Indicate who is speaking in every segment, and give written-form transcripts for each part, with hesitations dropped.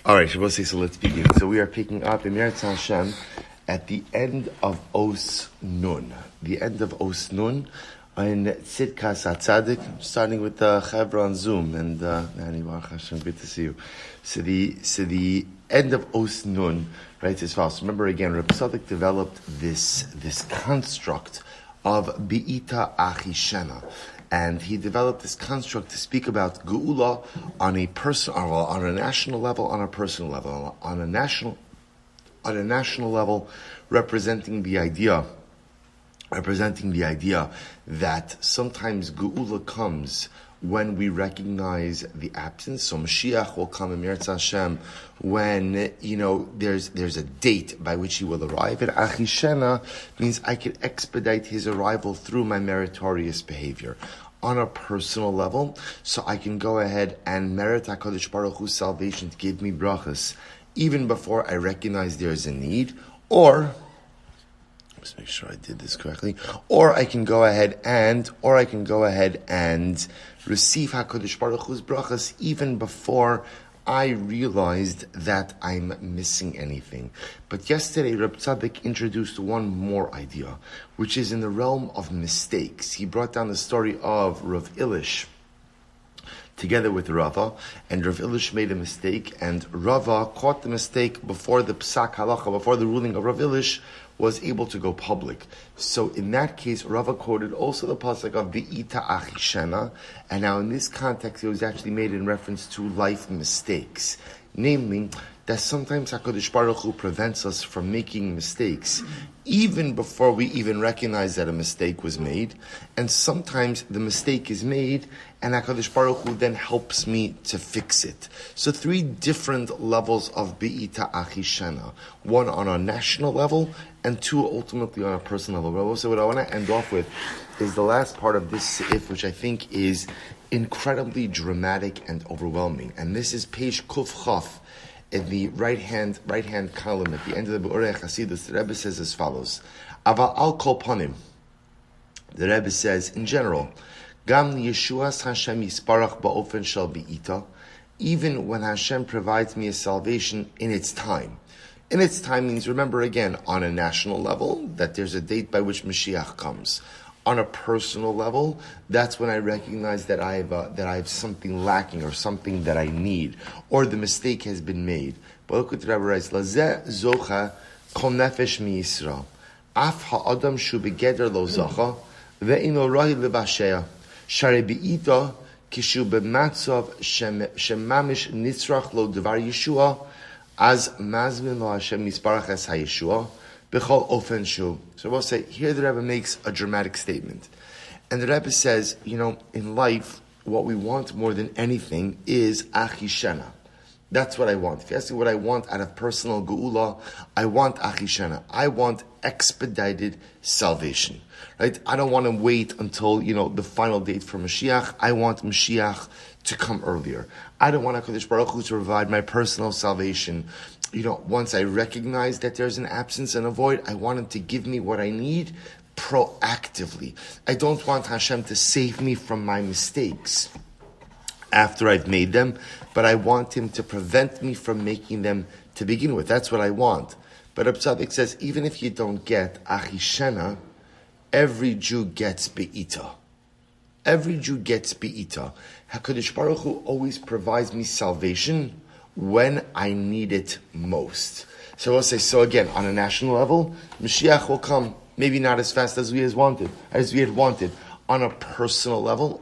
Speaker 1: All right, Shabbos, so let's begin. So we are picking up in Meretz Hashem at the end of Os Nun. The end of Os Nun in Tzidkas HaTzaddik, starting with the Chevra on Zoom. And Nani Baruch Hashem, good to see you. So the end of Os Nun, right, is false. Remember again, HaTzaddik developed this construct of Be'ita Achishena. And he developed this construct to speak about Geula on a on a national level, on a personal level, on a national level, representing the idea that sometimes Geula comes when we recognize the absence. So Mashiach will come in Meretz Hashem when, there's a date by which he will arrive. And Achishena means I can expedite his arrival through my meritorious behavior on a personal level, so I can go ahead and merit HaKadosh Baruch Hu's salvation to give me brachas even before I recognize there's a need, or let's make sure I did this correctly. Or I can go ahead and receive HaKadosh Baruch Hu's brachas even before I realized that I'm missing anything. But yesterday, Reb Tzaddik introduced one more idea, which is in the realm of mistakes. He brought down the story of Rav Ilish together with Rava, and Rav Ilish made a mistake, and Rava caught the mistake before the Psak Halacha, before the ruling of Rav Ilish was able to go public. So in that case, Rava quoted also the pasuk of Be'ita Achishena, and now in this context, it was actually made in reference to life mistakes. Namely, that sometimes HaKadosh Baruch Hu prevents us from making mistakes even before we even recognize that a mistake was made, and sometimes the mistake is made and HaKadosh Baruch Hu then helps me to fix it. So three different levels of Be'ita Achishena. One on a national level, and two ultimately on a personal level. So what I want to end off with is the last part of this Seif, which I think is incredibly dramatic and overwhelming. And this is page Kuf Chaf, in the right hand column at the end of the Be'orei Chasidus. The Rebbe says as follows: Aval al kol panim. The Rebbe says, in general, Gam Yeshuas Hashem Yisparach Ba'ofen Shel Be'ita, even when Hashem provides me a salvation in its time. In its time means, remember again, on a national level, that there's a date by which Mashiach comes. On a personal level, that's when I recognize that I have something lacking or something that I need, or the mistake has been made. But look what the Rebbe writes: Lazeh zocha kol nefesh mi Yisrael, af ha'adam shu begeder lo zocha ve'ino rahi levashea shari be'ita kishu b'matzav shemamish nitzrach lo devar Yeshua as mazmin lo Hashem nisparach es ha'Yeshua. So we'll say, here the Rebbe makes a dramatic statement. And the Rebbe says, in life, what we want more than anything is Achishena. That's what I want. If you ask me what I want out of personal geula, I want Achishena. I want expedited salvation. Right? I don't want to wait until, the final date for Mashiach. I want Mashiach to come earlier. I don't want HaKadosh Baruch Hu to provide my personal salvation. Once I recognize that there's an absence and a void, I want Him to give me what I need proactively. I don't want Hashem to save me from my mistakes after I've made them, but I want Him to prevent me from making them to begin with. That's what I want. But HaTzaddik says, even if you don't get Achishena, every Jew gets Be'ita. Every Jew gets Be'ita. HaKadosh Baruch Hu always provides me salvation when I need it most. So we'll say, so again, on a national level, Mashiach will come, maybe not as fast as we had wanted. On a personal level,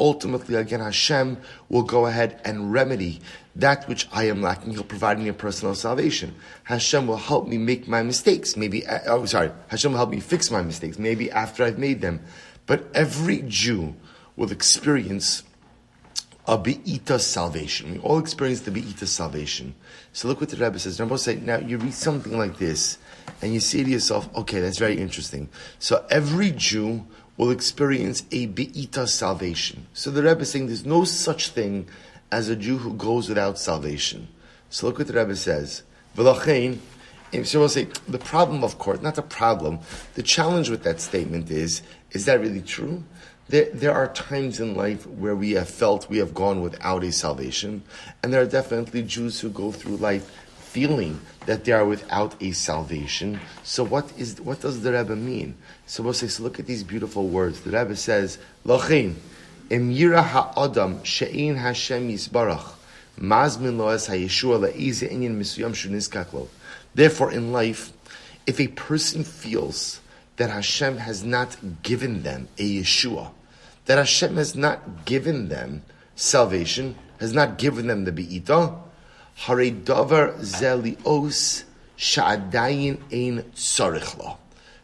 Speaker 1: ultimately, again, Hashem will go ahead and remedy that which I am lacking. He'll provide me a personal salvation. Hashem will help me make my mistakes. Hashem will help me fix my mistakes, maybe after I've made them. But every Jew will experience a Be'ita salvation. We all experience the Be'ita salvation. So look what the Rebbe says. Rebbe say, now you read something like this, and you say to yourself, okay, that's very interesting. So every Jew will experience a Be'ita salvation. So the Rebbe is saying there's no such thing as a Jew who goes without salvation. So look what the Rebbe says. V'lachein, so we'll say, the problem, of course, not the problem, the challenge with that statement is that really true? There are times in life where we have felt we have gone without a salvation, and there are definitely Jews who go through life feeling that they are without a salvation. So what does the Rebbe mean? So we'll say, so look at these beautiful words. The Rebbe says, Lochein, Em yira ha'adam she'ein Hashem yisbarach, mazmin lo es ha'yeshua le'ize inyan misuyam shunizkak lo. Therefore, in life, if a person feels that Hashem has not given them a Yeshua, that Hashem has not given them salvation, has not given them the Be'ita, Hare davar zelios sha'adayin ein tzarich lo.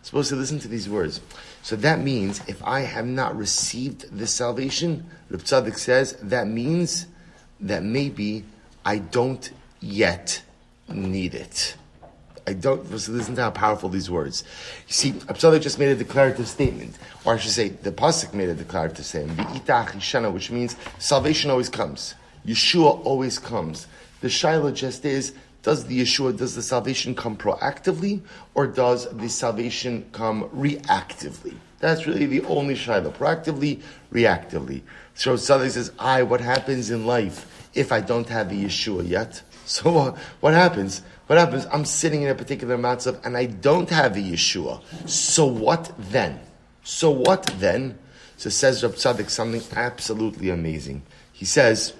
Speaker 1: Supposed to listen to these words. So that means if I have not received the salvation, Reb Tzaddik says, that means that maybe I don't yet need it. So listen to how powerful these words. You see, Reb Tzaddik just made a declarative statement, or I should say, the pasuk made a declarative statement. V'ita achishana, which means salvation always comes. Yeshua always comes. The shaila just is, does the salvation come proactively, or does the salvation come reactively? That's really the only shaila. Proactively, reactively. So Tzaddik says, what happens in life if I don't have the Yeshua yet? So what happens? What happens? I'm sitting in a particular matzav and I don't have the Yeshua. So what then? So says Reb Tzaddik something absolutely amazing. He says,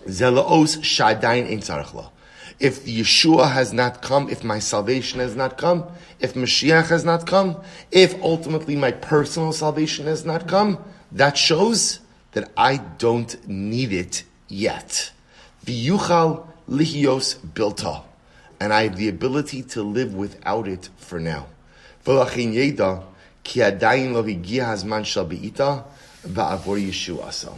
Speaker 1: Zelaos shadayin ein tzarich lo. If Yeshua has not come, if my salvation has not come, if Mashiach has not come, if ultimately my personal salvation has not come, that shows that I don't need it yet. V'yuchal lihios bilta. And I have the ability to live without it for now. V'lachin yeda ki adayin lo higia hazman shel be'ita va'avor Yeshua.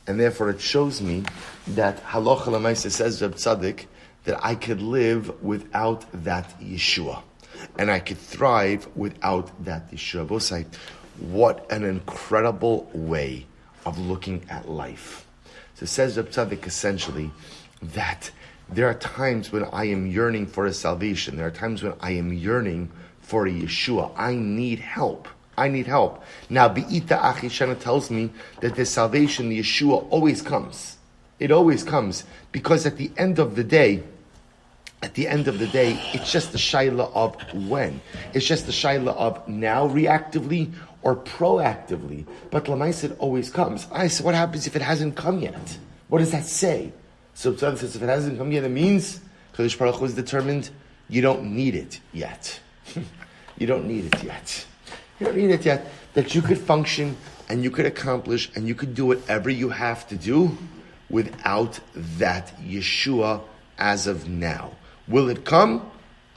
Speaker 1: And therefore it shows me that halacha l'maisa says Reb Tzaddik that I could live without that Yeshua. And I could thrive without that Yeshua. Bosai, what an incredible way of looking at life. So says Reb Tzaddik essentially that there are times when I am yearning for a salvation. There are times when I am yearning for a Yeshua. I need help. Now, Be'ita Achishana tells me that the salvation, the Yeshua, always comes. It always comes. Because at the end of the day, it's just the shaila of when. It's just the shaila of now reactively or proactively. But Lamais, it always comes. So what happens if it hasn't come yet? What does that say? So Tzaddik says if it hasn't come yet, it means Kadosh Baruch Hu is determined you don't need it yet. You don't need it yet. That you could function and you could accomplish and you could do whatever you have to do without that Yeshua as of now. Will it come?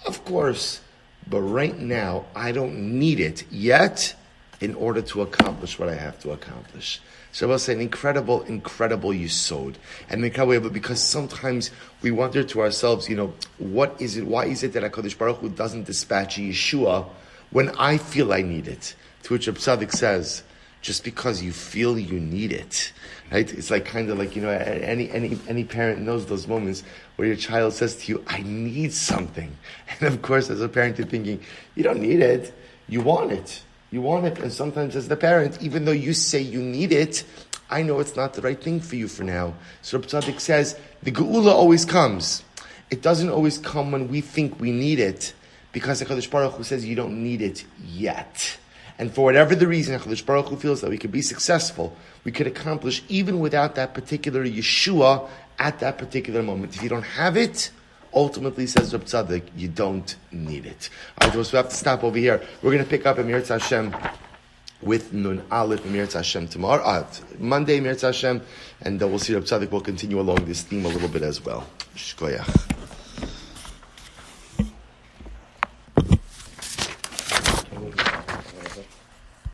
Speaker 1: Of course. But right now, I don't need it yet in order to accomplish what I have to accomplish. So I will say an incredible yesod. And incredible, because sometimes we wonder to ourselves, what is it? Why is it that HaKadosh Baruch Hu doesn't dispatch Yeshua when I feel I need it? To which Tzaddik says, just because you feel you need it, right? It's like kind of like, any parent knows those moments where your child says to you, I need something. And of course, as a parent, you're thinking, you don't need it. You want it. And sometimes as the parent, even though you say you need it, I know it's not the right thing for you for now. So Reb Tzaddik says, the Geula always comes. It doesn't always come when we think we need it, because HaKadosh Baruch Hu says you don't need it yet. And for whatever the reason, HaKadosh Baruch Hu feels that we could be successful, we could accomplish even without that particular Yeshua at that particular moment. If you don't have it, ultimately, says Reb Tzaddik, you don't need it. All right, so we have to stop over here. We're going to pick up Emir Hashem with Nun Aleph Emir Hashem tomorrow, Monday Emir Hashem, and we'll see Reb Tzaddik will continue along this theme a little bit as well. Shkoyach.